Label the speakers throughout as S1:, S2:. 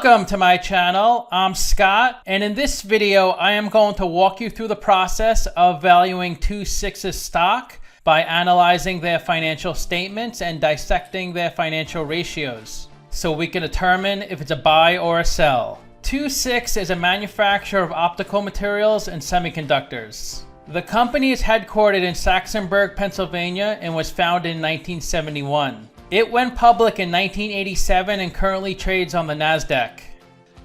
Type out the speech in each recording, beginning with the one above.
S1: Welcome to my channel. I'm Scott, and in this video I am going to walk you through the process of valuing 2/6's stock by analyzing their financial statements and dissecting their financial ratios so we can determine if it's a buy or a sell. 2/6 is a manufacturer of optical materials and semiconductors. The company is headquartered in Saxonburg, Pennsylvania, and was founded in 1971. It went public in 1987 and currently trades on the NASDAQ.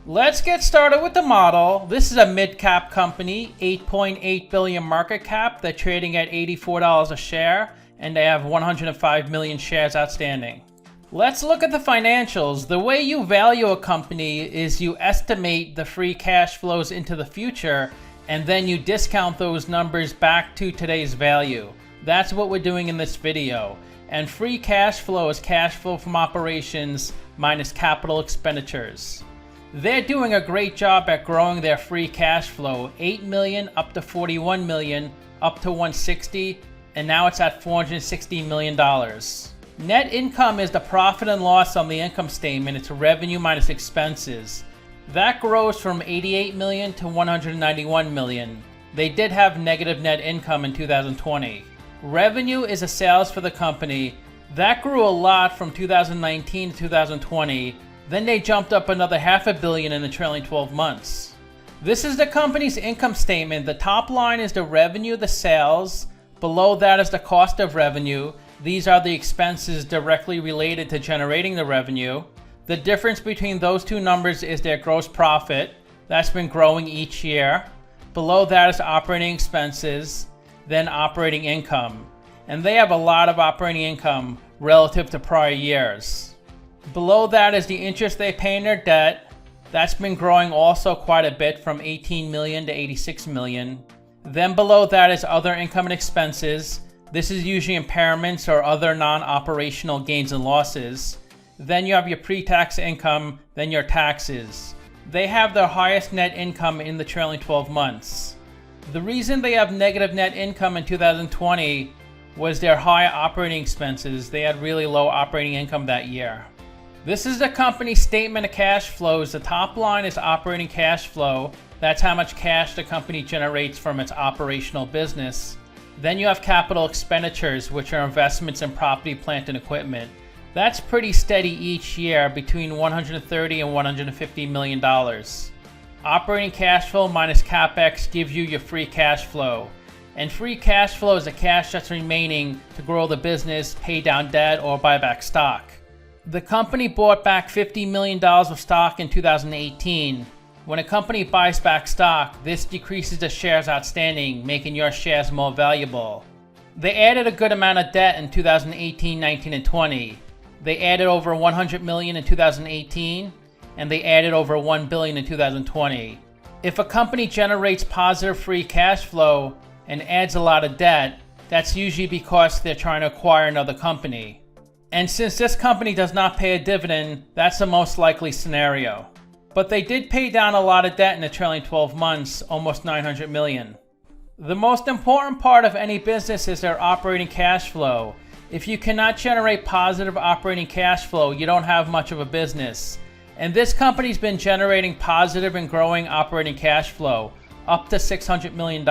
S1: Let's get started with the model. This is a mid-cap company, 8.8 billion market cap. They're trading at $84 a share, and they have 105 million shares outstanding. Let's look at the financials. The way you value a company is you estimate the free cash flows into the future, and then you discount those numbers back to today's value. That's what we're doing in this video. And free cash flow is cash flow from operations minus capital expenditures. They're doing a great job at growing their free cash flow, 8 million up to 41 million, up to 160, and now it's at $460 million. Net income is the profit and loss on the income statement. It's revenue minus expenses. That grows from 88 million to 191 million. They did have negative net income in 2020. Revenue is the sales for the company. That grew a lot from 2019 to 2020. Then they jumped up another $500 million in the trailing 12 months. This is the company's income statement. The top line is the revenue, the sales. Below that is the cost of revenue. These are the expenses directly related to generating the revenue. The difference between those two numbers is their gross profit. That's been growing each year. Below that is operating expenses, then operating income. And they have a lot of operating income relative to prior years. Below that is the interest they pay in their debt. That's been growing also quite a bit from 18 million to 86 million. Then below that is other income and expenses. This is usually impairments or other non-operational gains and losses. Then you have your pre-tax income, then your taxes. They have their highest net income in the trailing 12 months. The reason they have negative net income in 2020 was their high operating expenses. They had really low operating income that year. This is the company's statement of cash flows. The top line is operating cash flow. That's how much cash the company generates from its operational business. Then you have capital expenditures, which are investments in property, plant, and equipment. That's pretty steady each year, between $130 and $150 million. Operating cash flow minus CapEx gives you your free cash flow. And free cash flow is the cash that's remaining to grow the business, pay down debt, or buy back stock. The company bought back $50 million of stock in 2018. When a company buys back stock, this decreases the shares outstanding, making your shares more valuable. They added a good amount of debt in 2018, 19, and 20. They added over 100 million in 2018. And they added over 1 billion in 2020. If a company generates positive free cash flow and adds a lot of debt, that's usually because they're trying to acquire another company. And since this company does not pay a dividend, that's the most likely scenario. But they did pay down a lot of debt in the trailing 12 months, almost 900 million. The most important part of any business is their operating cash flow. If you cannot generate positive operating cash flow, you don't have much of a business. And this company's been generating positive and growing operating cash flow, up to $600 million.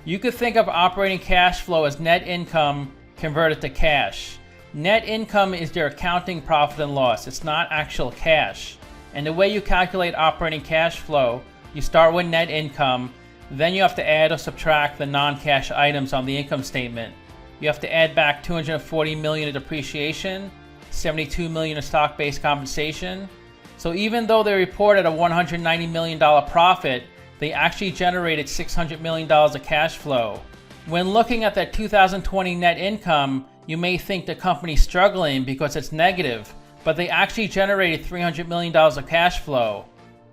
S1: You could think of operating cash flow as net income converted to cash. Net income is their accounting profit and loss. It's not actual cash. And the way you calculate operating cash flow, you start with net income, then you have to add or subtract the non-cash items on the income statement. You have to add back 240 million of depreciation, 72 million of stock-based compensation. So even though they reported a $190 million profit, they actually generated $600 million of cash flow. When looking at that 2020 net income, you may think the company's struggling because it's negative, but they actually generated $300 million of cash flow.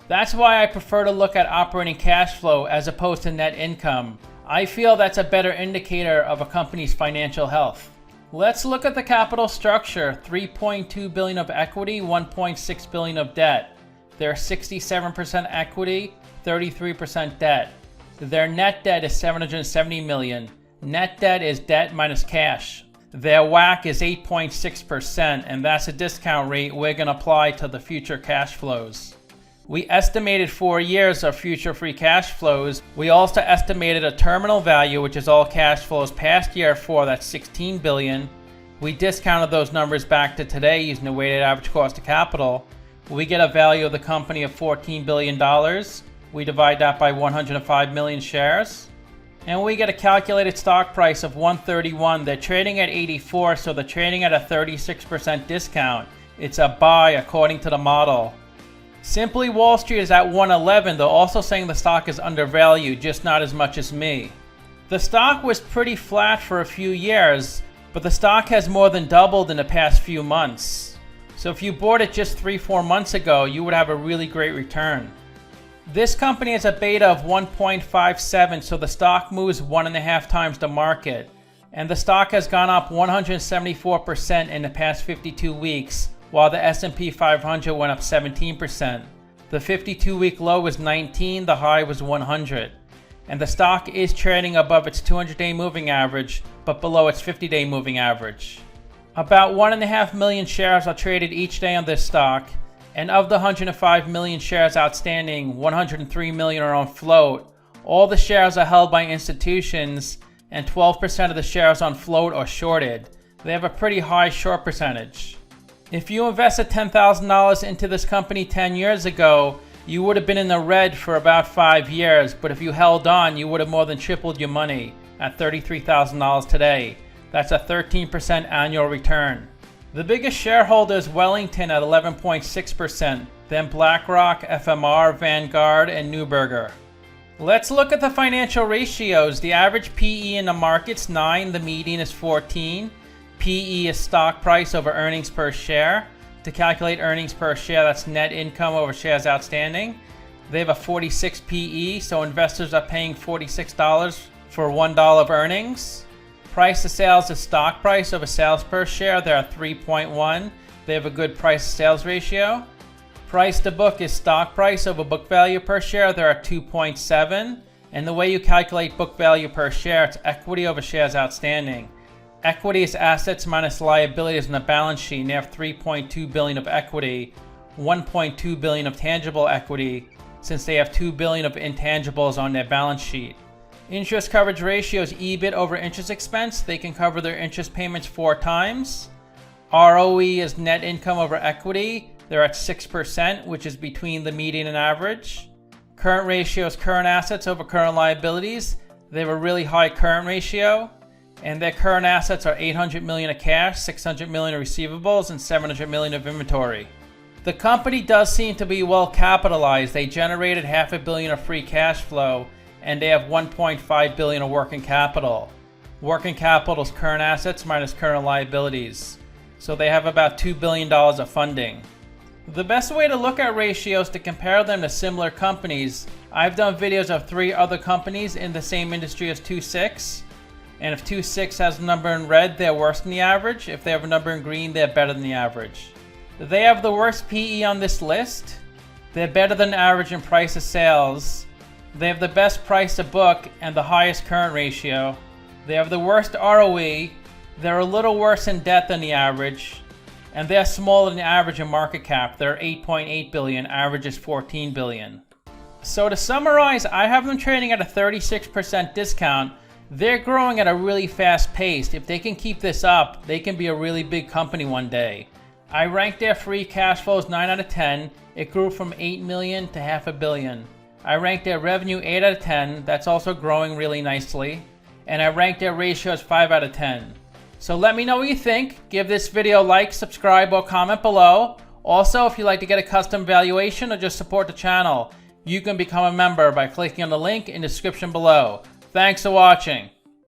S1: That's why I prefer to look at operating cash flow as opposed to net income. I feel that's a better indicator of a company's financial health. Let's look at the capital structure. 3.2 billion of equity, 1.6 billion of debt. They're 67% equity, 33% debt. Their net debt is 770 million. Net debt is debt minus cash. Their WACC is 8.6%, and that's a discount rate we're going to apply to the future cash flows. We estimated 4 years of future free cash flows. We also estimated a terminal value, which is all cash flows past year 4, that's $16 billion. We discounted those numbers back to today using the weighted average cost of capital. We get a value of the company of $14 billion. We divide that by 105 million shares. And we get a calculated stock price of $131. They're trading at 84, so they're trading at a 36% discount. It's a buy according to the model. Simply Wall Street is at 111. They're also saying the stock is undervalued, just not as much as me. The stock was pretty flat for a few years, but the stock has more than doubled in the past few months. So if you bought it just 3-4 months ago, you would have a really great return. This company has a beta of 1.57, so the stock moves 1.5 times the market. And the stock has gone up 174% in the past 52 weeks, while the S&P 500 went up 17%. The 52-week low was 19, the high was 100. And the stock is trading above its 200-day moving average, but below its 50-day moving average. About 1.5 million shares are traded each day on this stock, and of the 105 million shares outstanding, 103 million are on float. All the shares are held by institutions, and 12% of the shares on float are shorted. They have a pretty high short percentage. If you invested $10,000 into this company 10 years ago, you would have been in the red for about 5 years, but if you held on, you would have more than tripled your money at $33,000 today. That's a 13% annual return. The biggest shareholder is Wellington at 11.6%, then BlackRock, FMR, Vanguard, and Neuberger. Let's look at the financial ratios. The average PE in the market's 9, the median is 14. PE is stock price over earnings per share. To calculate earnings per share, that's net income over shares outstanding. They have a 46 PE, so investors are paying $46 for $1 of earnings. Price to sales is stock price over sales per share. They're at 3.1. They have a good price to sales ratio. Price to book is stock price over book value per share. They're at 2.7. And the way you calculate book value per share, it's equity over shares outstanding. Equity is assets minus liabilities in the balance sheet, and they have $3.2 billion of equity, $1.2 billion of tangible equity, since they have $2 billion of intangibles on their balance sheet. Interest coverage ratio is EBIT over interest expense. They can cover their interest payments 4 times. ROE is net income over equity. They're at 6%, which is between the median and average. Current ratio is current assets over current liabilities. They have a really high current ratio. And their current assets are $800 million of cash, $600 million of receivables, and $700 million of inventory. The company does seem to be well capitalized. They generated $500 million of free cash flow, and they have $1.5 billion of working capital. Working capital is current assets minus current liabilities. So they have about $2 billion of funding. The best way to look at ratios to compare them to similar companies, I've done videos of 3 other companies in the same industry as 2.6. And if 2.6 has a number in red, they're worse than the average. If they have a number in green, they're better than the average. They have the worst PE on this list. They're better than average in price to sales. They have the best price to book and the highest current ratio. They have the worst ROE. They're a little worse in debt than the average. And they're smaller than the average in market cap. They're 8.8 billion, average is 14 billion. So to summarize, I have them trading at a 36% discount. They're growing at a really fast pace. If they can keep this up, they can be a really big company one day. I ranked their free cash flows 9 out of 10. It grew from 8 million to $500 million. I ranked their revenue 8 out of 10. That's also growing really nicely. And I ranked their ratios 5 out of 10. So let me know what you think. Give this video a like, subscribe, or comment below. Also, if you'd like to get a custom valuation or just support the channel, you can become a member by clicking on the link in the description below. Thanks for watching.